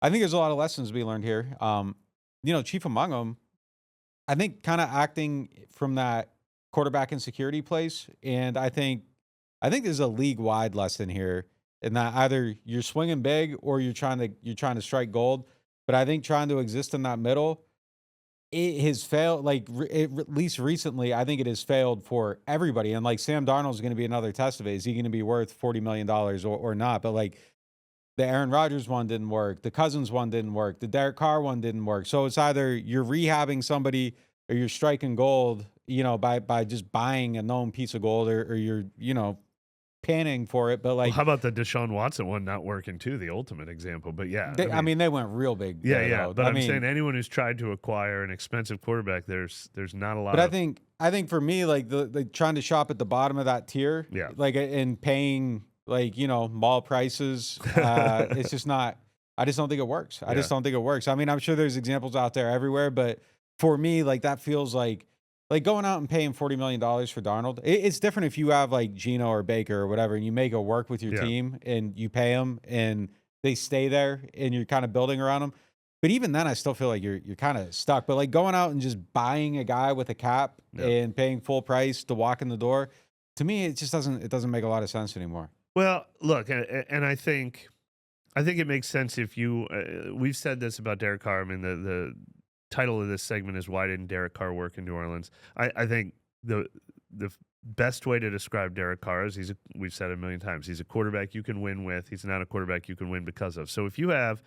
I think there's a lot of lessons to be learned here. Chief among them, I think kind of acting from that quarterback insecurity place, and I think there's a league wide lesson here in that either you're swinging big or you're trying to strike gold. But I think trying to exist in that middle, it has failed. Like at least recently, I think it has failed for everybody. And like Sam Darnold's going to be another test of it. Is he going to be worth $40 million or not? But like the Aaron Rodgers one didn't work. The Cousins one didn't work. The Derek Carr one didn't work. So it's either you're rehabbing somebody or you're striking gold, by just buying a known piece of gold or you're, panning for it. But Well, like how about the Deshaun Watson one not working too? The ultimate example. But yeah, they went real big yeah, there, yeah. though. But I'm saying anyone who's tried to acquire an expensive quarterback, there's not a lot But I of think for me, like the trying to shop at the bottom of that tier, yeah. like and paying like mall prices, it's just not. I just don't think it works. I just Yeah. don't think it works. I mean, I'm sure there's examples out there everywhere, but for me, like that feels like going out and paying $40 million for Darnold. It's different if you have like Gino or Baker or whatever, and you make it work with your Yeah. team and you pay them and they stay there and you're kind of building around them. But even then, I still feel like you're kind of stuck. But like going out and just buying a guy with a cap Yeah. and paying full price to walk in the door, to me, it just doesn't make a lot of sense anymore. Well, look, and I think it makes sense if you. We've said this about Derek Carr. I mean, the title of this segment is "Why Didn't Derek Carr Work in New Orleans?" I think the best way to describe Derek Carr is we've said it a million times. He's a quarterback you can win with. He's not a quarterback you can win because of. So if you have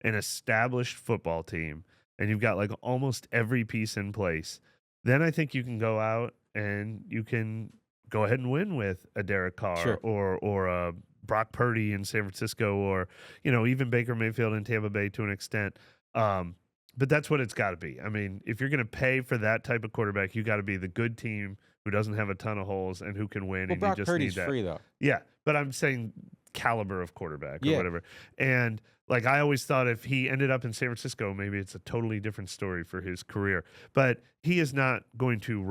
an established football team and you've got like almost every piece in place, then I think you can go out and you can go ahead and win with a Derek Carr Sure. or a Brock Purdy in San Francisco or even Baker Mayfield in Tampa Bay to an extent. But that's what it's got to be. I mean, if you're going to pay for that type of quarterback, you got to be the good team who doesn't have a ton of holes and who can win. Well, And Brock you just Purdy's need that. free though. Yeah, but I'm saying caliber of quarterback or Yeah. whatever. And like I always thought, if he ended up in San Francisco, maybe it's a totally different story for his career. But he is not going to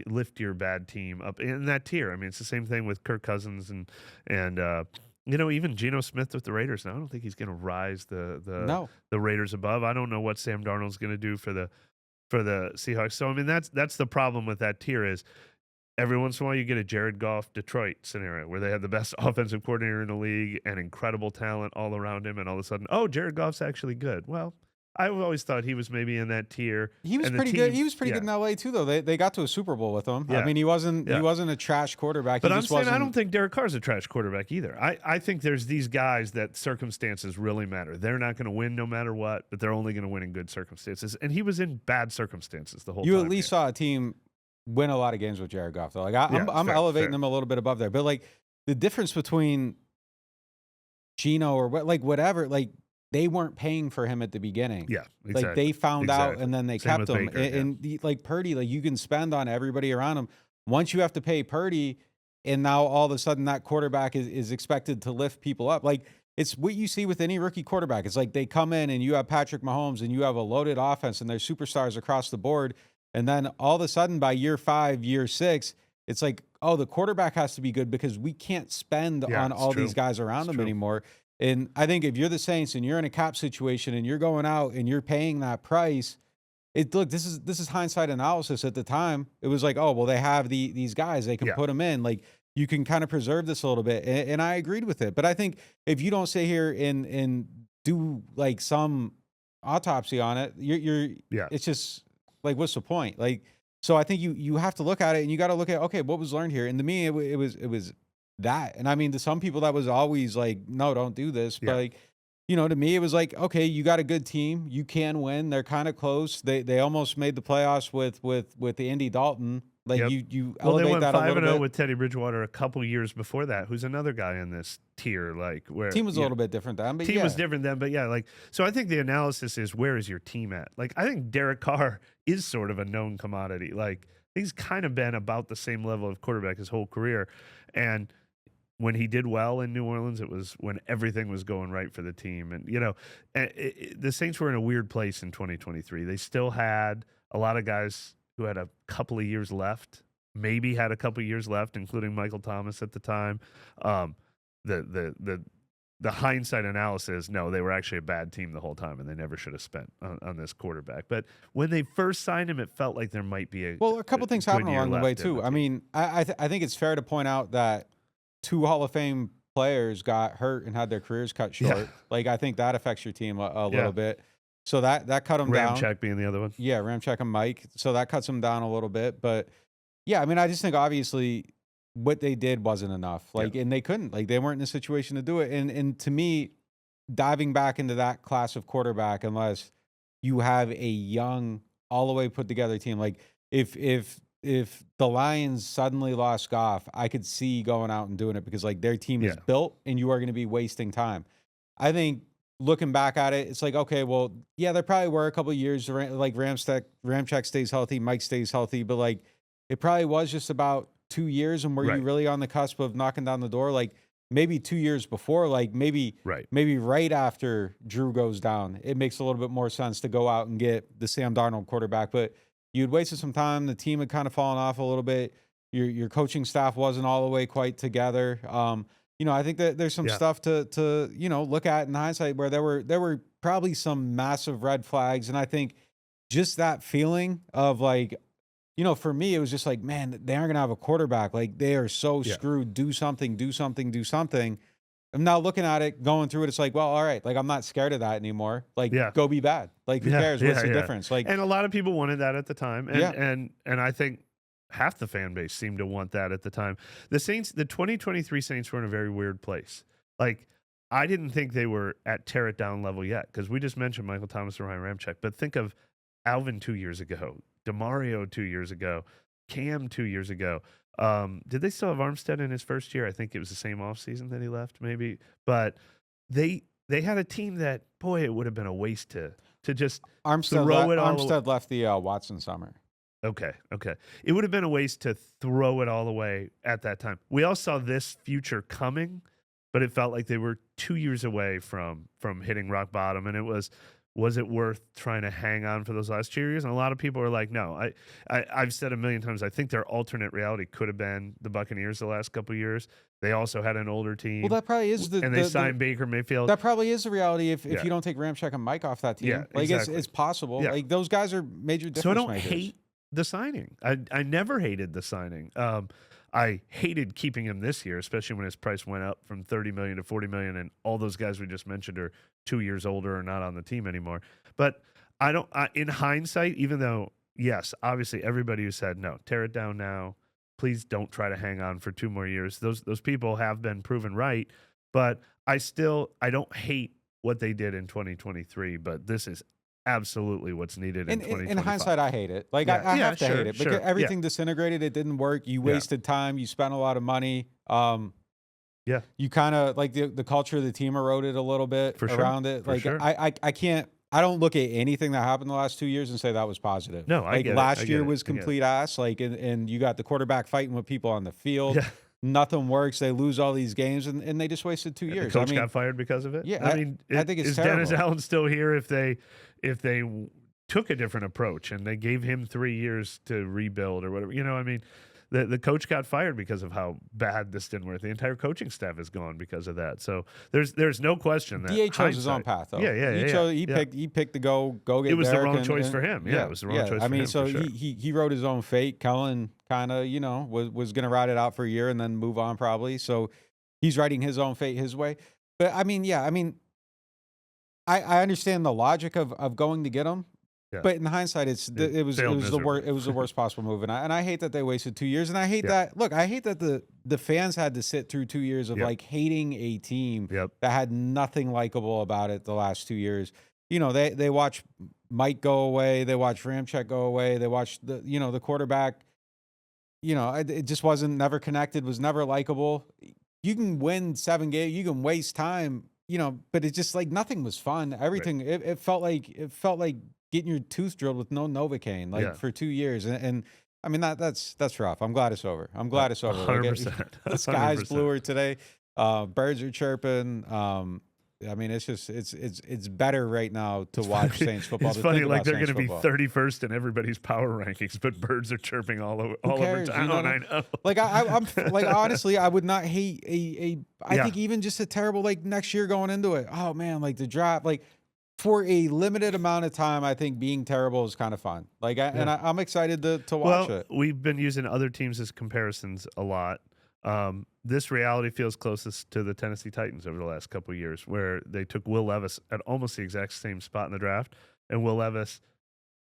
lift your bad team up in that tier. I mean, it's the same thing with Kirk Cousins and even Geno Smith with the Raiders. Now, I don't think he's going to rise No. the Raiders above. I don't know what Sam Darnold's going to do for the Seahawks. So I mean, that's the problem with that tier is every once in a while you get a Jared Goff Detroit scenario where they have the best offensive coordinator in the league and incredible talent all around him, and all of a sudden, oh, Jared Goff's actually good. Well, I always thought he was maybe in that tier. He was and the pretty team- good. He was pretty yeah. good in LA too, though. They got to a Super Bowl with him. Yeah. I mean, he wasn't a trash quarterback. But He I'm just saying I wasn't. don't think Derek Carr's a trash quarterback either. I think there's these guys that circumstances really matter. They're not going to win no matter what, but they're only going to win in good circumstances. And he was in bad circumstances the whole time. You at least saw a team win a lot of games with Jared Goff, though. Like I'm fair, elevating fair. them a little bit above there, but like the difference between Gino or whatever, like they weren't paying for him at the beginning. Yeah, exactly. Like they found out and then they Same kept with him. Baker, And like Purdy, like you can spend on everybody around him. Once you have to pay Purdy, and now all of a sudden that quarterback is expected to lift people up. Like it's what you see with any rookie quarterback. It's like they come in and you have Patrick Mahomes and you have a loaded offense and there's superstars across the board. And then all of a sudden by year 5, year 6, it's like, oh, the quarterback has to be good because we can't spend on it's all true. these guys around It's them true. anymore. And I think if you're the Saints and you're in a cap situation and you're going out and you're paying that price, this is hindsight analysis. At the time, it was like, oh, well, they have these guys, they can put them in. Like you can kind of preserve this a little bit. And I agreed with it. But I think if you don't sit here and do like some autopsy on it, it's just like, what's the point? Like, so I think you have to look at it and you got to look at, okay, what was learned here? And to me, it was that. And I mean, to some people that was always like, no, don't do this. But like, to me, it was like, okay, you got a good team. You can win. They're kind of close. They almost made the playoffs with the Andy Dalton. Like you Well, they elevate went that a little 5-0 bit. with Teddy Bridgewater a couple years before that, who's another guy in this tier. Like where Team was a little bit different then, but team was different then, but so I think the analysis is where is your team at? Like I think Derek Carr is sort of a known commodity. Like he's kind of been about the same level of quarterback his whole career, and when he did well in New Orleans, it was when everything was going right for the team. And, the Saints were in a weird place in 2023. They still had a lot of guys who had a couple of years left, maybe had a couple of years left, including Michael Thomas at the time. The the hindsight analysis, no, they were actually a bad team the whole time, and they never should have spent on this quarterback. But when they first signed him, it felt like there might be a couple things happened along the way too. I mean, I think it's fair to point out that 2 Hall of Fame players got hurt and had their careers cut short. Yeah. Like, I think that affects your team a little bit. So that cut them down. Ramczyk being the other one. Yeah, Ramczyk and Mike. So that cuts them down a little bit. But yeah, I mean, I just think obviously what they did wasn't enough. Like, and they couldn't. Like, they weren't in a situation to do it. And to me, diving back into that class of quarterback, unless you have a young, all the way put together team, like if the Lions suddenly lost Goff, I could see going out and doing it because like their team is built and you are going to be wasting time. I think looking back at it, it's like, okay, well, yeah, there probably were a couple of years like Ramczyk stays healthy, Mike stays healthy, but like it probably was just about 2 years. And were you really on the cusp of knocking down the door? Like maybe 2 years before, like maybe right after Drew goes down, it makes a little bit more sense to go out and get the Sam Darnold quarterback. But you'd wasted some time. The team had kind of fallen off a little bit. Your coaching staff wasn't all the way quite together. I think that there's some stuff to look at in hindsight where there were probably some massive red flags. And I think just that feeling of like, for me, it was just like, man, they aren't going to have a quarterback. Like they are so screwed. Do something. I'm now looking at it, going through it. It's like, well, all right. Like I'm not scared of that anymore. Like go be bad. Like who cares? What's the difference? Like, and a lot of people wanted that at the time. And I think half the fan base seemed to want that at the time. The 2023 Saints were in a very weird place. Like, I didn't think they were at tear it down level yet because we just mentioned Michael Thomas and Ryan Ramczyk. But think of Alvin 2 years ago, DeMario 2 years ago, Cam 2 years ago. Did they still have Armstead in his first year? I think it was the same offseason that he left, maybe. But they had a team that, boy, it would have been a waste to just throw it all. Armstead left the Watson summer. Okay. It would have been a waste to throw it all away at that time. We all saw this future coming, but it felt like they were 2 years away from hitting rock bottom. And it was it worth trying to hang on for those last 2 years? And a lot of people are like, no. I've said a million times, I think their alternate reality could have been the Buccaneers the last couple of years. They also had an older team. Well, that probably is and they signed Baker Mayfield. That probably is the reality if you don't take Ramczyk and Mike off that team. Yeah, like exactly. it's possible. Yeah. Like those guys are major difference So I don't makers. hate the signing. I never hated the signing. I hated keeping him this year, especially when his price went up from $30 million to $40 million, and all those guys we just mentioned are 2 years older or not on the team anymore. But in hindsight, even though, yes, obviously everybody who said, no, tear it down now, please don't try to hang on for 2 more years, those people have been proven right. But I don't hate what they did in 2023, but this is absolutely what's needed in 2025. In hindsight, I hate it. Like I have to hate it because everything disintegrated. It didn't work. You wasted time. You spent a lot of money. You kind of like the culture of the team eroded a little bit around it. Like I can't. I don't look at anything that happened the last 2 years and say that was positive. No, I get it. Last year was complete ass. Like and you got the quarterback fighting with people on the field. Yeah. Nothing works. They lose all these games, and they just wasted 2 years. The coach got fired because of it. Yeah, I think it's is terrible. Dennis Allen still here if they took a different approach and they gave him 3 years to rebuild or whatever? The coach got fired because of how bad this didn't work. The entire coaching staff is gone because of that. So there's no question that DA chose his own path, though. He picked to go get. It was Derek the wrong choice for him. Yeah, it was the wrong choice for him. I mean, so sure. he wrote his own fate. Kellen kind of was going to ride it out for a year and then move on probably. So he's writing his own fate his way. But I mean, I understand the logic of going to get him. Yeah. But in hindsight, it was the worst possible move, and I hate that they wasted 2 years, and I hate that. Look, I hate that the fans had to sit through 2 years of like hating a team that had nothing likable about it the last 2 years. They watched Mike go away, they watched Ramczyk go away, they watched the quarterback. It just never connected, was never likable. You can win 7 games, you can waste time, but it's just like nothing was fun. Everything it felt like getting your tooth drilled with no Novocaine for 2 years. And I mean, that's rough. I'm glad it's over. 100%. The sky's bluer today. Birds are chirping. I mean, it's just it's better right now to watch Saints football. It's to funny, think like about they're Saints going to be football. 31st in everybody's power rankings, but birds are chirping Who all over cares? You town. know, I know. like I'm like honestly, I would not hate a. I Yeah. think even just a terrible like next year going into it. Oh man, like the draft, like for a limited amount of time, I think being terrible is kind of fun. Like, I'm excited to watch Well, it. we've been using other teams as comparisons a lot. This reality feels closest to the Tennessee Titans over the last couple of years, where they took Will Levis at almost the exact same spot in the draft, and Will Levis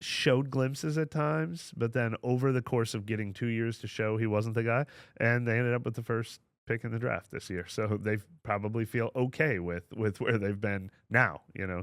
showed glimpses at times, but then over the course of getting 2 years to show he wasn't the guy, and they ended up with the first pick in the draft this year. So they probably feel okay with where they've been now, you know.